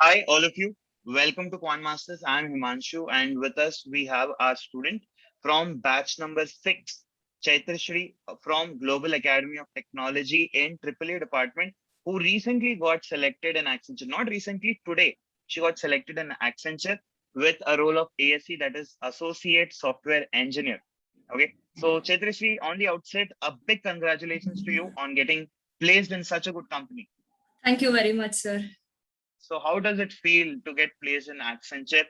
Hi, all of you. Welcome to Quant Masters. I'm Himanshu, and with us we have our student from batch number 6, Chaitrashree from Global Academy of Technology in EEE department, who recently got selected in Accenture. Not recently, today she got selected in Accenture with a role of ASC, that is Associate Software Engineer. Okay, so Chaitrashree, on the outset, a big congratulations to you on getting placed in such a good company. Thank you very much, sir. So how does it feel to get placed in Accenture,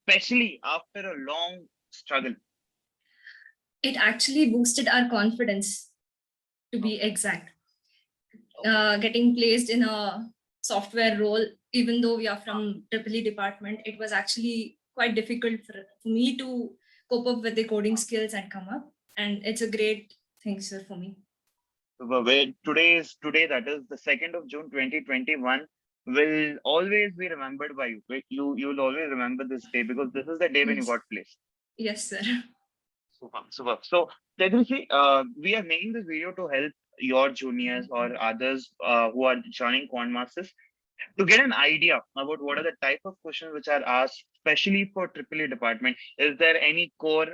especially after a long struggle? It actually boosted our confidence, to be exact. Getting placed in a software role, even though we are from EEE department, it was actually quite difficult for me to cope up with the coding skills and come up. And it's a great thing, sir, for me. Today, that is the 2nd of June 2021, will always be remembered by you. You'll always remember this day because this is the day when you got placed. Yes, sir. Super. So, Tegushi, we are making this video to help your juniors or others who are joining Quant Masters to get an idea about what are the type of questions which are asked, especially for EEE department. Is there any core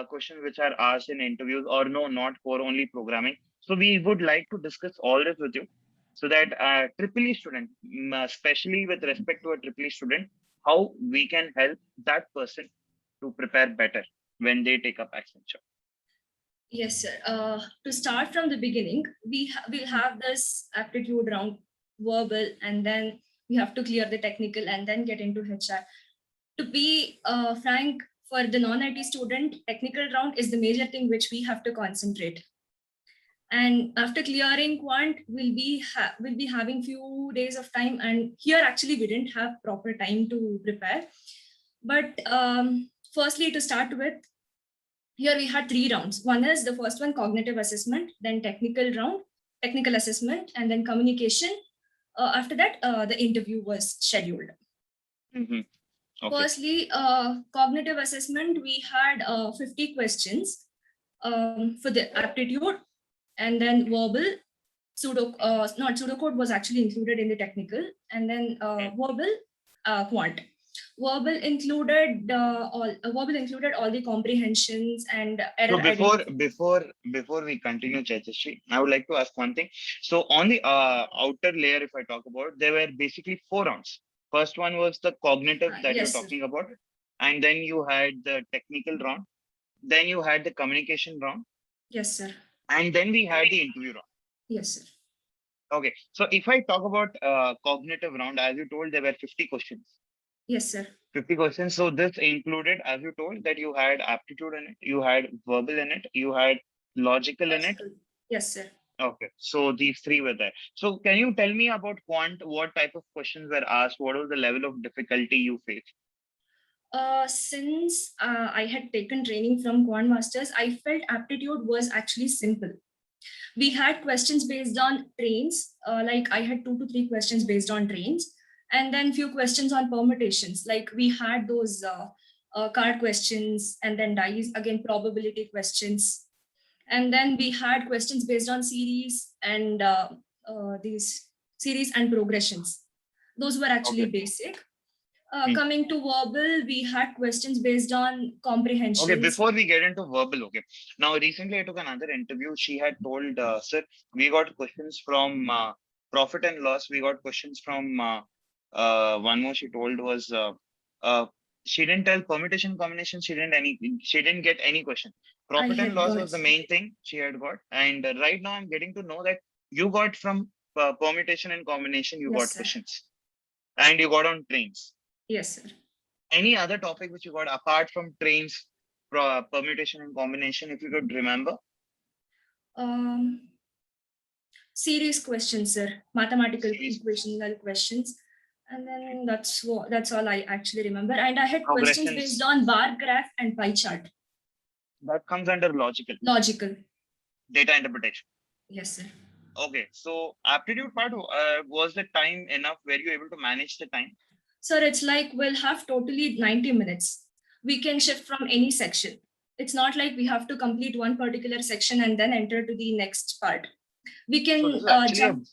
questions which are asked in interviews, or no, not core, only programming? So we would like to discuss all this with you, so that EEE student, especially with respect to a EEE student, how we can help that person to prepare better when they take up Accenture. Yes, sir. To start from the beginning, we'll have this aptitude round, verbal, and then we have to clear the technical and then get into HR. To be frank, for the non-IT student, technical round is the major thing which we have to concentrate. And after clearing quant, we'll be having few days of time. And here actually we didn't have proper time to prepare. But firstly, to start with, here we had 3 rounds. One is the first one, cognitive assessment, then technical round, technical assessment, and then communication. After that, the interview was scheduled. Okay. Firstly, cognitive assessment, we had 50 questions for the aptitude, and then verbal, pseudocode was actually included in the technical, and then verbal, quant. Verbal included all the comprehensions and error. So before we continue, Chaitrashree, I would like to ask one thing. So on the outer layer, if I talk about, there were basically 4 rounds. First one was the cognitive that yes, you're talking about, and then you had the technical round, then you had the communication round. Yes, sir. And then we had the interview round. Yes, sir. Okay, so if I talk about cognitive round, as you told, there were 50 questions. Yes, sir. 50 questions. So this included, as you told, that you had aptitude in it, you had verbal in it, you had logical in it. Yes, sir. Okay, so these 3 were there. So can you tell me about quant? What type of questions were asked? What was the level of difficulty you faced? Since I had taken training from Quant Masters, I felt aptitude was actually simple. We had questions based on trains, like I had 2 to 3 questions based on trains, and then few questions on permutations. Like we had those card questions, and then dice, again probability questions, and then we had questions based on series and these series and progressions. Those were actually basic. Coming to verbal, we had questions based on comprehension. Okay, before we get into verbal, okay. Now, recently I took another interview. She had told, sir, we got questions from profit and loss. We got questions from one more she told was, she didn't tell permutation combination. She didn't get any question. Profit and loss was the main thing she had got. And right now I'm getting to know that you got from permutation and combination, you got questions. And you got on trains. Yes, sir. Any other topic which you got apart from trains, permutation and combination, if you could remember? Series questions, sir. Mathematical equational questions. And then that's all I actually remember. And I had questions based on bar graph and pie chart. That comes under logical. Logical. Data interpretation. Yes, sir. Okay, so aptitude part, was the time enough? Were you able to manage the time? Sir, it's like we'll have totally 90 minutes. We can shift from any section. It's not like we have to complete one particular section and then enter to the next part. We So can this is actually a jump.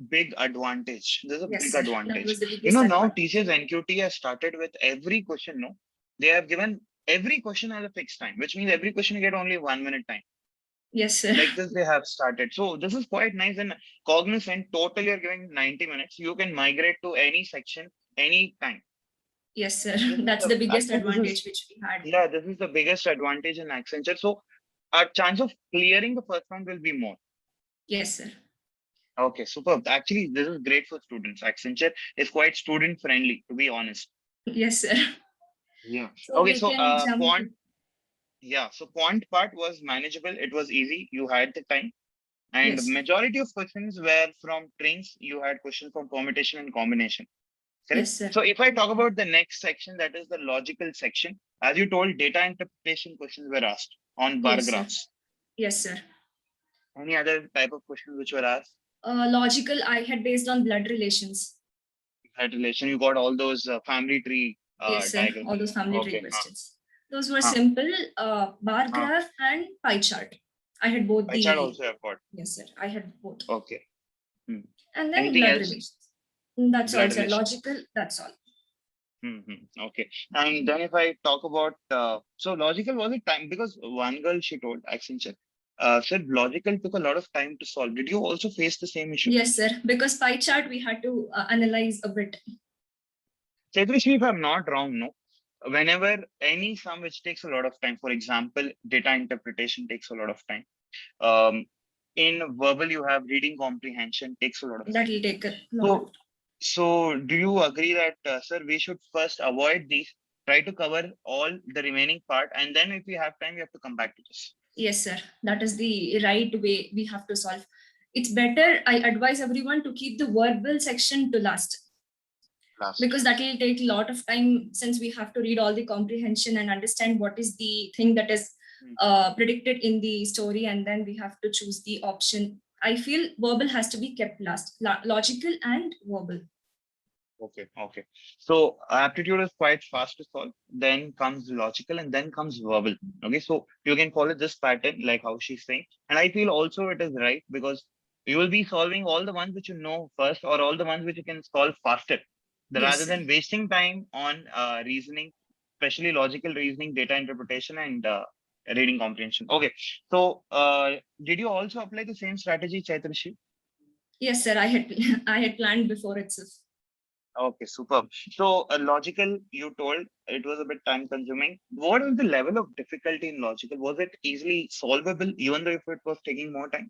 big advantage. This is a Yes, big sir. That advantage. was the You biggest know, now advantage. TCS NQT has started with every question, no? They have given every question as a fixed time, which means every question you get only 1 minute time. Yes, sir. Like this, they have started. So this is quite nice. And Cognizant, total you're giving 90 minutes. You can migrate to any section, any time. Yes, sir. This is That's the biggest actually this advantage is which we had. yeah, this is the biggest advantage in Accenture. So our chance of clearing the first round will be more. Yes, sir. Okay, superb. Actually, this is great for students. Accenture is quite student friendly, to be honest. Yes, sir. Yeah. So Okay, we so can jump. quant part was manageable. It was easy. You had the time. And Yes. majority of questions were from trains. You had questions from permutation and combination. Correct. Yes, sir. So if I talk about the next section, that is the logical section. As you told, data interpretation questions were asked on bar Yes, sir. graphs. Yes, sir. Any other type of questions which were asked? Logical, I had based on blood relations. Had relation. You got all those family tree Yes, sir. diagram. All those family tree Okay. questions. Those were Huh. simple, bar Huh. graph and pie chart. I had both Pie chart the. also have got. Yes, sir. I had both. Okay. Hmm. And then Anything blood else? relations. That's all, Blood sir. relation. Logical, that's all. Okay. And then if I talk about so logical was it time because one girl she told Accenture said logical took a lot of time to solve. Did you also face the same issue? Yes, sir. Because pie chart we had to analyze a bit. Chaitrashree, if I'm not wrong, no. Whenever any sum which takes a lot of time, for example, data interpretation takes a lot of time. Um, in verbal, you have reading comprehension takes a lot of time. That will take a lot of time. So do you agree that, sir, we should first avoid these, try to cover all the remaining part, and then if we have time, we have to come back to this? Yes, sir. That is the right way we have to solve. It's better, I advise everyone to keep the verbal section to last. Because that will take a lot of time since we have to read all the comprehension and understand what is the thing that is predicted in the story, and then we have to choose the option. I feel verbal has to be kept last, logical and verbal. Okay. So aptitude is quite fast to solve. Then comes logical, and then comes verbal. Okay, so you can follow this pattern, like how she's saying, and I feel also it is right because you will be solving all the ones which you know first, or all the ones which you can solve faster, rather Yes, than wasting time on reasoning, especially logical reasoning, data interpretation, and reading comprehension. Okay, so did you also apply the same strategy, Chaitrashi? yes, sir. I had planned before itself. Okay, superb. So logical, you told it was a bit time consuming. What is the level of difficulty in logical? Was it easily solvable, even though if it was taking more time?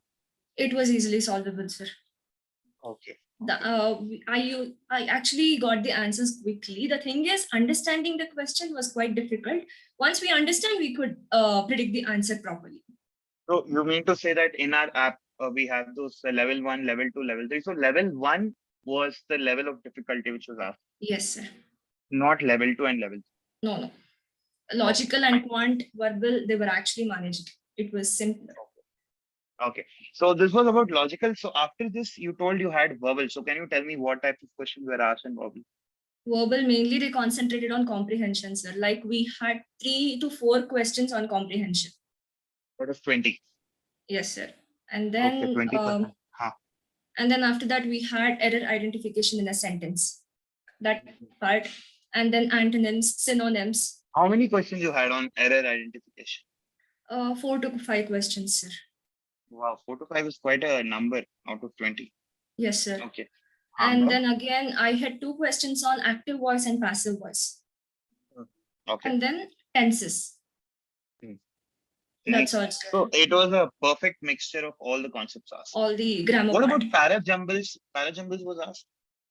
It was easily solvable, sir. Okay. I actually got the answers quickly. The thing is, understanding the question was quite difficult. Once we understand, we could predict the answer properly. So you mean to say that in our app, we have those level 1, level 2, level 3. So level 1 was the level of difficulty which was asked, Yes, sir. not level 2 and level 3. No. Logical and quant verbal, they were actually managed. It was simple. Okay. So this was about logical. So after this, you told you had verbal. So can you tell me what type of questions were asked in verbal? Verbal, mainly they concentrated on comprehension, sir. Like we had 3 to 4 questions on comprehension. Out of 20. Yes, sir. And then Okay, 20%. And then after that, we had error identification in a sentence. That part. And then antonyms, synonyms. How many questions you had on error identification? 4 to 5 questions, sir. Wow, 4 to 5 is quite a number out of 20. Yes, sir. Okay. And then again, I had 2 questions on active voice and passive voice. Okay. And then tenses. Nice. That's all, sir. So it was a perfect mixture of all the concepts asked. All the grammar. What about parajumbles? Parajumbles was asked?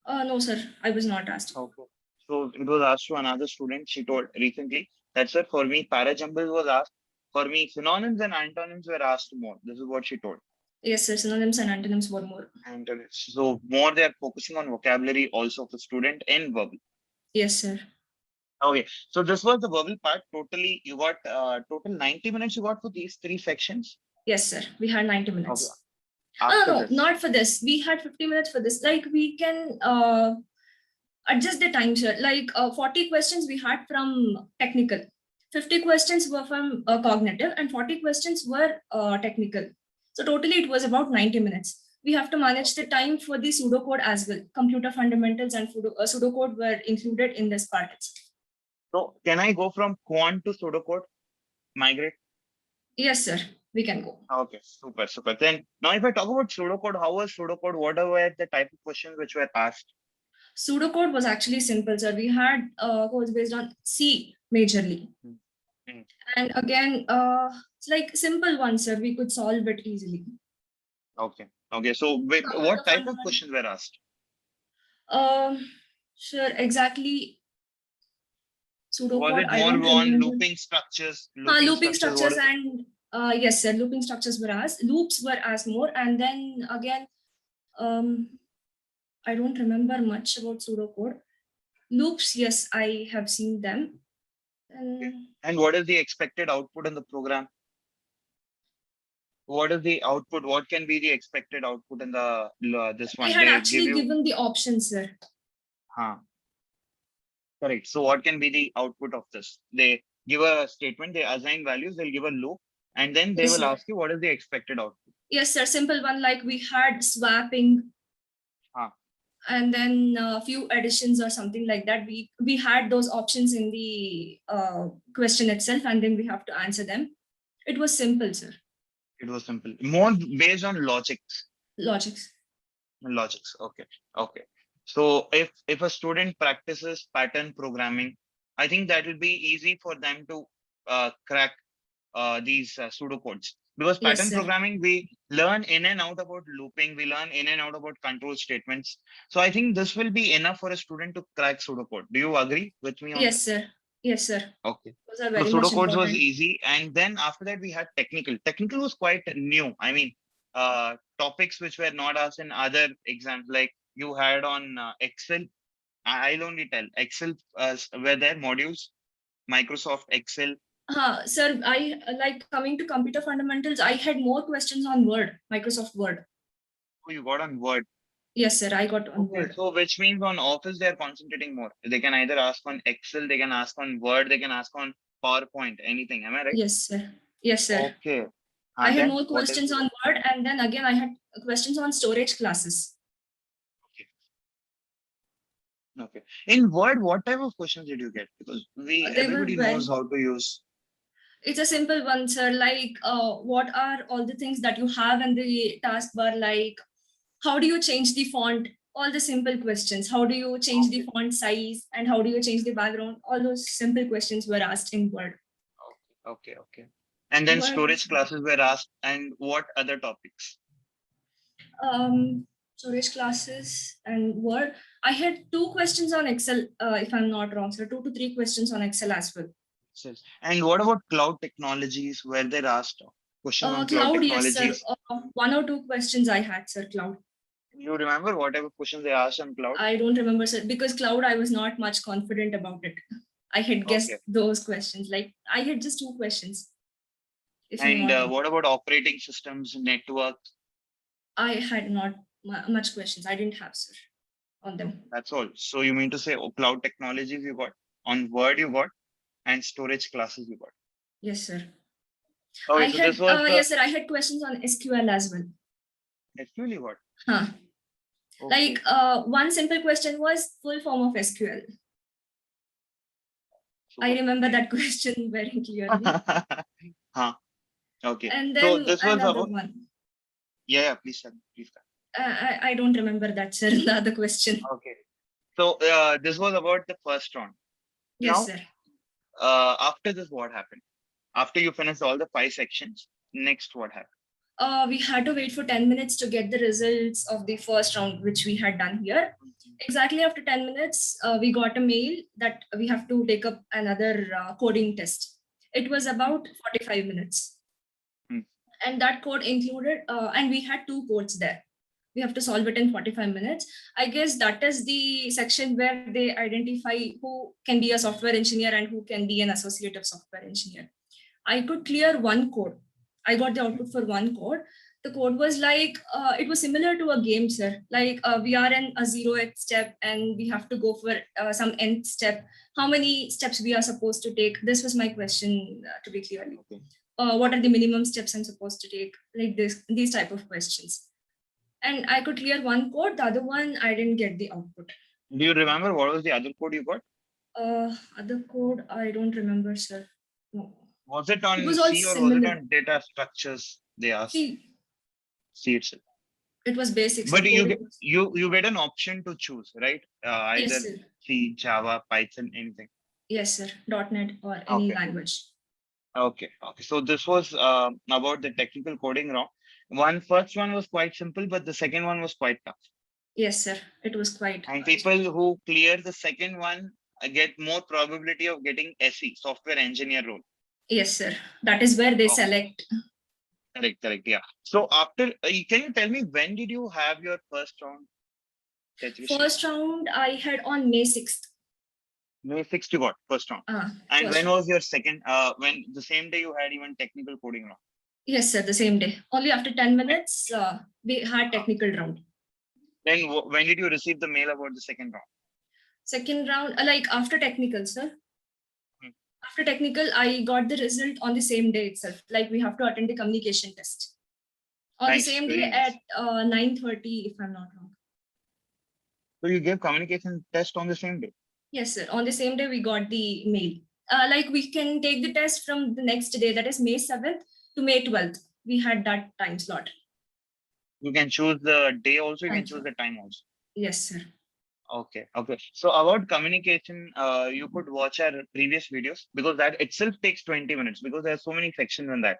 No, sir. I was not asked. Okay. So it was asked to another student. She told recently that, sir, for me, parajumbles was asked. For me, synonyms and antonyms were asked more. This is what she told. Yes, sir. Synonyms and antonyms were more. Antonyms. So more they are focusing on vocabulary also of the student in verbal. Yes, sir. Okay. So this was the verbal part. Totally, you got total 90 minutes you got for these 3 sections? Yes, sir. We had 90 minutes. Okay. No, not for this. We had 50 minutes for this. Like we can adjust the time, sir. Like 40 questions we had from technical. 50 questions were from cognitive and 40 questions were technical. So totally it was about 90 minutes. we have to manage the time for the pseudocode as well. Computer fundamentals and pseudocode were included in this part itself. So can I go from quant to pseudocode? Migrate? Yes, sir. We can go. Okay, super, super. Then now if I talk about pseudocode, how was pseudocode? What were the type of questions which were asked? Pseudocode was actually simple, sir. We had codes based on C majorly. And again, it's like simple ones, sir. We could solve it easily. Okay. Okay. So what type of questions were asked? Sure, exactly. Was it more on looping structures? Looping structures and yes, sir. Looping structures were asked. Loops were asked more, and then again, I don't remember much about pseudocode. Loops, yes, I have seen them. And what is the expected output in the program? What is the output? What can be the expected output in the this one? I had actually given the options, sir. Correct. So what can be the output of this? They give a statement, they assign values, they'll give a loop, and then they will ask you what is the expected output. Yes, sir. Simple one, like we had swapping. And then a few additions or something like that. We had those options in the question itself, and then we have to answer them. It was simple, sir. It was simple. More based on logics. Logics. Okay. Okay. So if a student practices pattern programming, I think that will be easy for them to crack these pseudocodes. Because pattern programming, we learn in and out about looping, we learn in and out about control statements. So I think this will be enough for a student to crack pseudocode. Do you agree with me on Yes, sir. Yes, sir. Okay. So pseudocodes was easy. And then after that, we had technical. Technical was quite new. I mean, topics which were not asked in other exams, like you had on Excel. I'll only tell Excel were there modules, Microsoft Excel. Sir, I like coming to computer fundamentals. I had more questions on Word, Microsoft Word. Oh, you got on Word. Yes, sir. I got on Word. So which means on Office, they're concentrating more. They can either ask on Excel, they can ask on Word, they can ask on PowerPoint, anything. Am I right? Yes, sir. Yes, sir. Okay. I had more questions on Word, and then again, I had questions on storage classes. Okay. In Word, what type of questions did you get? Because everybody knows how to use. It's a simple one, sir. Like, what are all the things that you have in the taskbar? Like, how do you change the font? All the simple questions. How do you change the font size? And how do you change the background? All those simple questions were asked in Word. Okay. And then storage classes were asked. And what other topics? Storage classes and Word. I had 2 questions on Excel, if I'm not wrong, sir. 2 to 3 questions on Excel as well. And what about cloud technologies? Were they asked questions on cloud technologies? Yes, sir. 1 or 2 questions I had, sir. Cloud. You remember what type of questions they asked on cloud? I don't remember, sir, because cloud, I was not much confident about it. I had guessed those questions. Like, I had just 2 questions. And what about operating systems, networks? I had not much questions. I didn't have, sir, on them. That's all. So you mean to say cloud technologies you got, on Word you got, and storage classes you got? Yes, sir. Okay, so this was yes, sir. I had questions on SQL as well. SQL you got? Okay. Like one simple question was full form of SQL. I remember that question very clearly. Okay. And then so this was about one. Yeah, please. I don't remember that, sir. The other question. Okay. So this was about the first round. Yes, sir. After this, what happened? After you finished all the 5 sections, next what happened? We had to wait for 10 minutes to get the results of the first round, which we had done here. Exactly after 10 minutes, we got a mail that we have to take up another coding test. It was about 45 minutes. And that code included, and we had 2 codes there. We have to solve it in 45 minutes. I guess that is the section where they identify who can be a software engineer and who can be an associate of software engineer. I could clear 1 code. I got the output for 1 code. The code was like, it was similar to a game, sir. Like we are in a 0th step and we have to go for some nth step. How many steps we are supposed to take? This was my question to be clear. What are the minimum steps I'm supposed to take? Like these type of questions. And I could clear one code, the other one I didn't get the output. Do you remember what was the other code you got? Other code, I don't remember, sir. No. Was it It on was all C or was it similar. on data structures? They asked. See, C itself. it was basics. But The you code get was... you get an option to choose, right? Either Yes, sir. C, Java, Python, anything. Yes, sir. .NET or any Okay. language. Okay. Okay. So this was about the technical coding round. First one was quite simple, but the second one was quite tough. Yes, sir. It was quite. And people who clear the second one get more probability of getting SE, software engineer role. Yes, sir. That is where they Okay. select. Correct. Yeah. So after, can you tell me when did you have your first round? First round I had on May 6th. May 6th you got first round. And when was your second? When the same day you had even technical coding round? Yes, sir. The same day. Only after 10 minutes, we had technical round. Then when did you receive the mail about the second round? Second round, like after technical, sir. After technical, I got the result on the same day itself. Like we have to attend the communication test on the same day at 9:30, if I'm not wrong. So you gave communication test on the same day? Yes, sir. On the same day, we got the mail. Like we can take the test from the next day, that is May 7th to May 12th. We had that time slot. You can choose the day also, you can choose the time also. Yes, sir. Okay. So about communication, you could watch our previous videos because that itself takes 20 minutes because there are so many sections in that.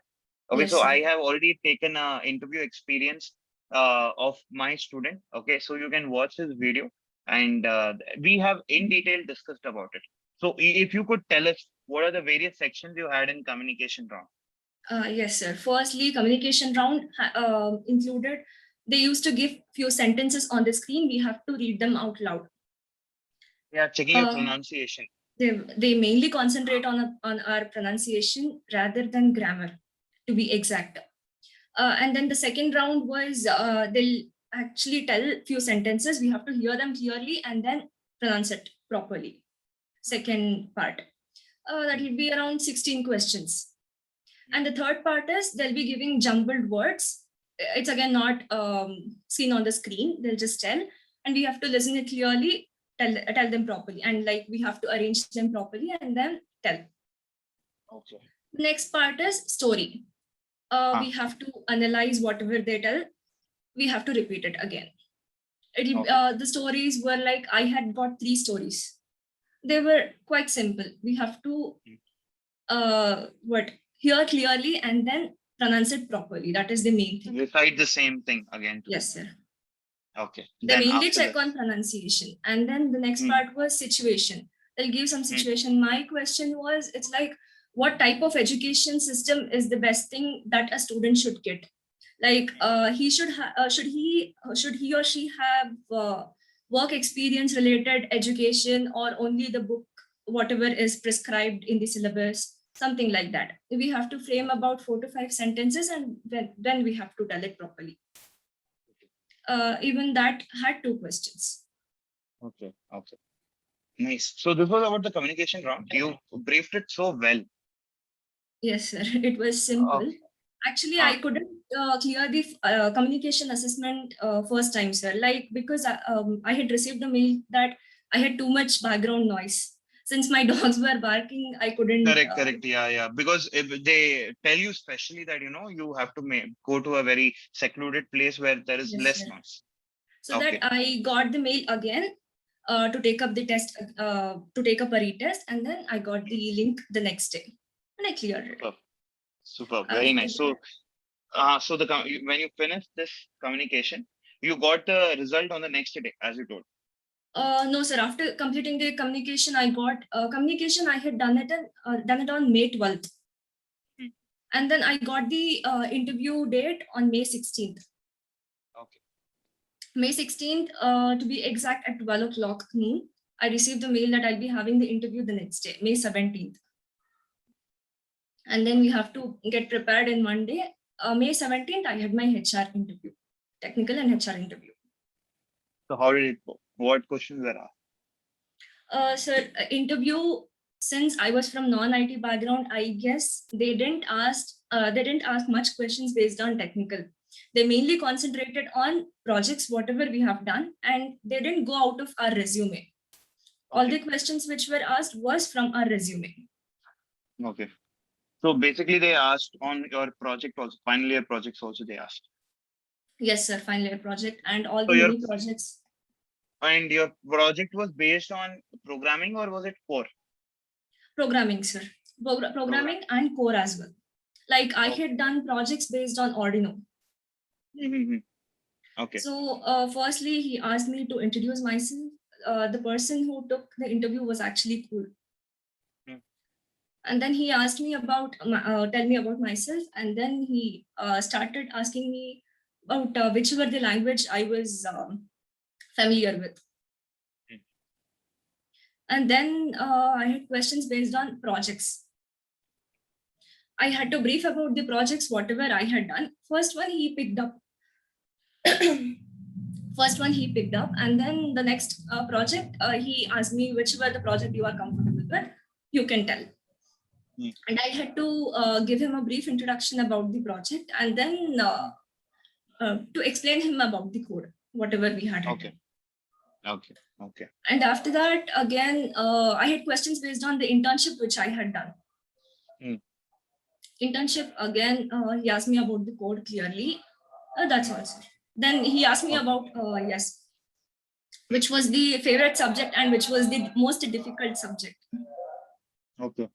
Okay, yes, so sir. I have already taken an interview experience of my student. Okay, so you can watch this video and we have in detail discussed about it. So if you could tell us what are the various sections you had in communication round? Yes, sir. Firstly, communication round included, they used to give few sentences on the screen. We have to read them out loud. Yeah, checking your pronunciation. They mainly concentrate on our pronunciation rather than grammar, to be exact. And then the second round was they'll actually tell few sentences. We have to hear them clearly and then pronounce it properly. Second part. That will be around 16 questions. And the third part is they'll be giving jumbled words. It's again not seen on the screen. They'll just tell, and we have to listen it clearly, tell them properly, and like we have to arrange them properly and then tell. Okay. The next part is story. We have to analyze whatever they tell. We have to repeat it again. The stories were like, I had got 3 stories. They were quite simple. We have to hear clearly and then pronounce it properly. That is the main thing. Recite the same thing again. Yes, sir. Okay. They mainly check on pronunciation. And then the next part was situation. They'll give some situation. My question was, it's like, what type of education system is the best thing that a student should get? Like should he or she have work experience related education, or only the book, whatever is prescribed in the syllabus, something like that. We have to frame about 4 to 5 sentences, and then we have to tell it properly. Even that had 2 questions. Okay. Nice. So this was about the communication round. You briefed it so well. Yes, sir. It was simple. Okay. Actually, I couldn't clear the communication assessment first time, sir. Like, because I had received a mail that I had too much background noise. Since my dogs were barking, I couldn't. Correct. Yeah. Because if they tell you specially that, you have to go to a very secluded place where there is less noise. So that I got the mail again to take up the test, to take up a retest. And then I got the link the next day and I cleared it. Super. Very nice. So when you finished this communication, you got the result on the next day, as you told. No, sir. After completing the communication, I got communication. I had done it on May 12th, and then I got the interview date on May 16th. Okay. May 16th, to be exact, at 12 o'clock noon, I received the mail that I'll be having the interview the next day, May 17th. And then we have to get prepared in one day. May 17th, I had my HR interview, technical and HR interview. So how did it go? What questions were asked? Sir, interview, since I was from non-IT background, I guess they didn't ask much questions based on technical. They mainly concentrated on projects, whatever we have done, and they didn't go out of our resume. All the questions which were asked was from our resume. Okay. So basically they asked on your project also, final year projects also they asked. Yes, sir, final year project and all So the mini projects. And your project was based on programming or was it core? Programming, sir. Programming and core as well. Like I had done projects based on Arduino. Okay. So firstly, he asked me to introduce myself. The person who took the interview was actually cool. And then he asked me about, tell me about myself. And then he started asking me about which were the language I was familiar with. And then I had questions based on projects. I had to brief about the projects, whatever I had done. First one he picked up. And then the next project, he asked me which were the project you are comfortable with. You can tell. And I had to give him a brief introduction about the project and then to explain him about the code, whatever we had written. Okay. And after that, again, I had questions based on the internship which I had done. Internship, again, he asked me about the code clearly. That's all, sir. Then he asked me about, which was the favorite subject and which was the most difficult subject. Okay.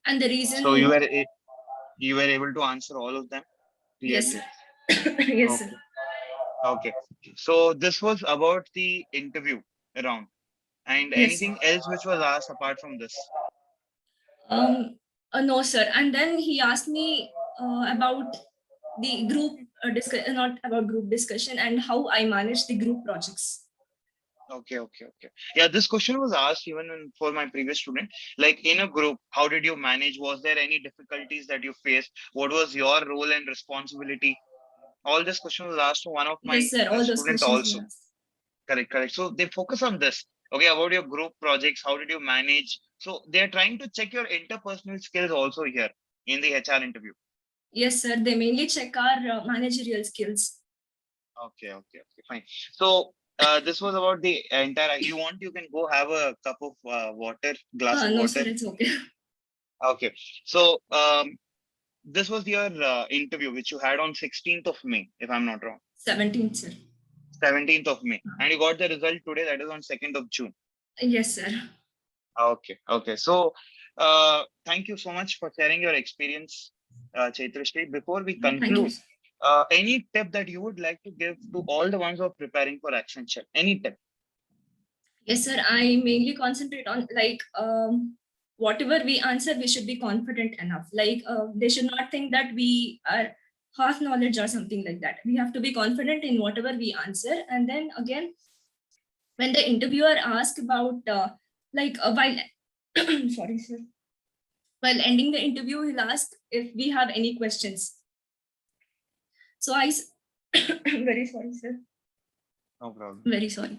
And the reason. So you were able to answer all of them? Yes, sir. Yes, sir. Okay. So this was about the interview round. And anything else which was asked apart from this? No, sir. And then he asked me about the group discussion, not about group discussion, and how I manage the group projects. Okay. Yeah, this question was asked even for my previous student. Like in a group, how did you manage? Was there any difficulties that you faced? What was your role and responsibility? All this question was asked to one of my students also. Correct. So they focus on this. Okay, about your group projects, how did you manage? So they're trying to check your interpersonal skills also here in the HR interview. Yes, sir. They mainly check our managerial skills. Okay, fine. So this was about the entire. You can go have a cup of water, glass of no, water. Sir, it's okay. Okay. So this was your interview which you had on 16th of May, if I'm not wrong. 17th, sir. 17th of May. And you got the result today, that is on 2nd of June. Yes, sir. Okay. So thank you so much for sharing your experience, Chaitrashree. Before we conclude, any tip that you would like to give to all the ones who are preparing for Accenture? Any tip? Yes, sir. I mainly concentrate on whatever we answer, we should be confident enough. Like they should not think that we are half knowledge or something like that. We have to be confident in whatever we answer. And then again, when the interviewer asks about while sorry, sir. While ending the interview, he'll ask if we have any questions. So very sorry, sir. No problem. Very sorry.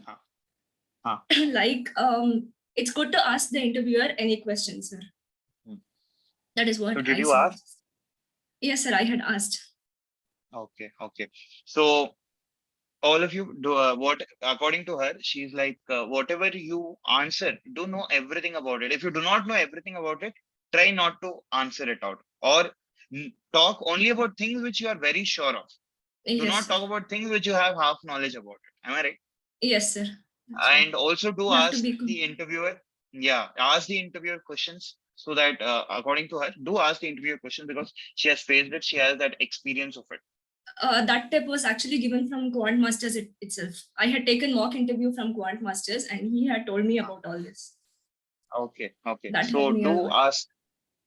It's good to ask the interviewer any questions, sir. That is what. So did you ask? Yes, sir. I had asked. Okay. So all of you do what according to her, she's like whatever you answer, do know everything about it. If you do not know everything about it, try not to answer it out, or talk only about things which you are very sure of. Do not talk about things which you have half knowledge about it. Am I right? Yes, sir. And also do ask the interviewer. Yeah, ask the interviewer questions so that according to her, do ask the interviewer questions because she has faced it. She has that experience of it. That tip was actually given from Quant Masters itself. I had taken mock interview from Quant Masters and he had told me about all this. Okay. So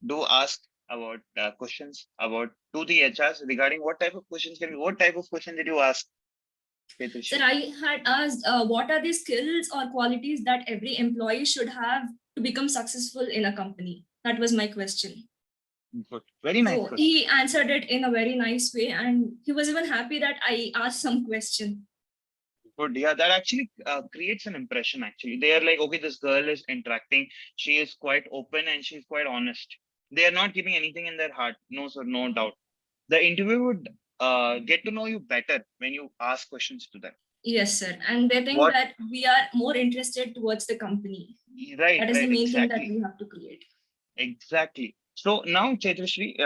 do ask about questions about to the HRs regarding what type of questions did you ask? Sir, I had asked what are the skills or qualities that every employee should have to become successful in a company? That was my question. Good. Very nice. So he answered it in a very nice way and he was even happy that I asked some question. Good. Yeah, that actually creates an impression. Actually, they are like, okay, this girl is interacting. She is quite open and she's quite honest. They are not keeping anything in their heart. No, sir, no doubt. The interviewer would get to know you better when you ask questions to them. Yes, sir. And they think What? that we are more interested towards the company. Right, That is the right, main thing that exactly, we have to create. exactly. So now, Chaitrashree,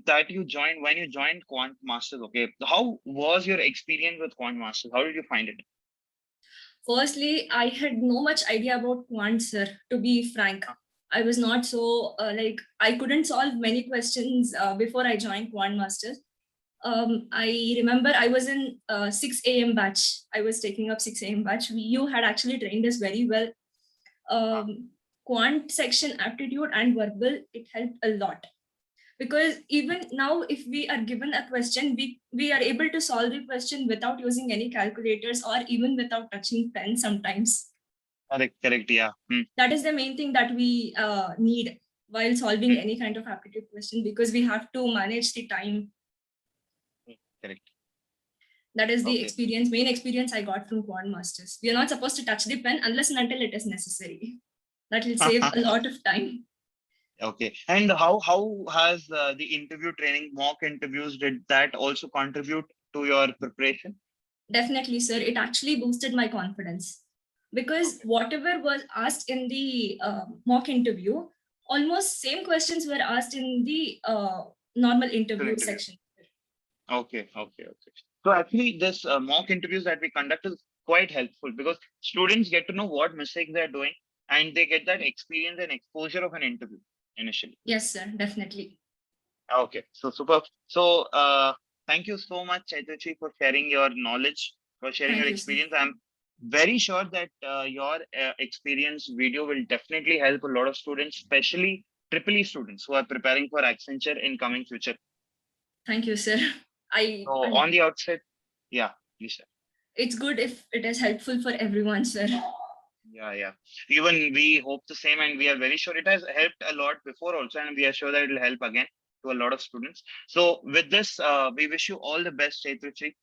that you joined when you joined Quant Masters, okay, how was your experience with Quant Masters? How did you find it? Firstly, I had no much idea about quant, sir, to be frank. I was not so I couldn't solve many questions before I joined Quant Masters. I remember I was in 6 a.m. batch. I was taking up 6 a.m. batch. You had actually trained us very well. Quant section, aptitude and verbal, it helped a lot. Because even now, if we are given a question, we are able to solve the question without using any calculators or even without touching pen sometimes. Correct, correct, yeah. That is the main thing that we need while solving any kind of aptitude question, because we have to manage the time. Correct. That is the Okay. main experience I got from Quant Masters. We are not supposed to touch the pen unless and until it is necessary. That will save a lot of time. Okay. And how has the interview training, mock interviews, did that also contribute to your preparation? Definitely, sir. It actually boosted my confidence, because Okay. whatever was asked in the mock interview, almost same questions were asked in the normal Good interview interview. section. Okay, okay, okay. So actually, this mock interviews that we conduct is quite helpful because students get to know what mistakes they're doing and they get that experience and exposure of an interview initially. Yes, sir. Definitely. Okay, so super. So thank you so much, Chaituchi, for sharing your knowledge, for sharing your Thank you, sir. experience. I'm very sure that your experience video will definitely help a lot of students, especially triple E students who are preparing for Accenture in coming future. Thank you, sir. So on the outset, yeah, please. Share. It's good if it is helpful for everyone, sir. Yeah, yeah. Even we hope the same, and we are very sure it has helped a lot before also, and we are sure that it will help again to a lot of students. So with this, we wish you all the best, Chaitruchi.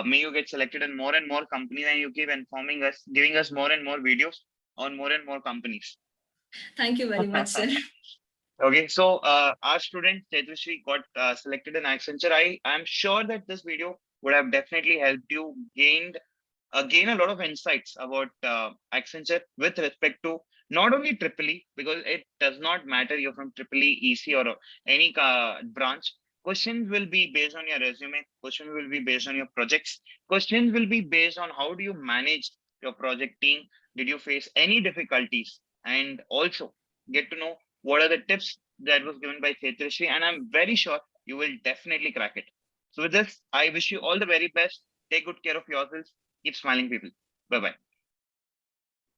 May you get selected in more and more companies, and you keep informing us, giving us more and more videos on more and more companies. Thank you very much, sir. Okay, so our student Chaitrushi got selected in Accenture. I am sure that this video would have definitely helped you gain a lot of insights about Accenture with respect to not only Triple E, because it does not matter you're from Triple E, EC, or any branch. Questions will be based on your resume. Questions will be based on your projects. Questions will be based on how do you manage your project team. Did you face any difficulties? And also get to know what are the tips that was given by Chetrishi. And I'm very sure you will definitely crack it. So with this, I wish you all the very best. Take good care of yourselves. Keep smiling, people. Bye bye.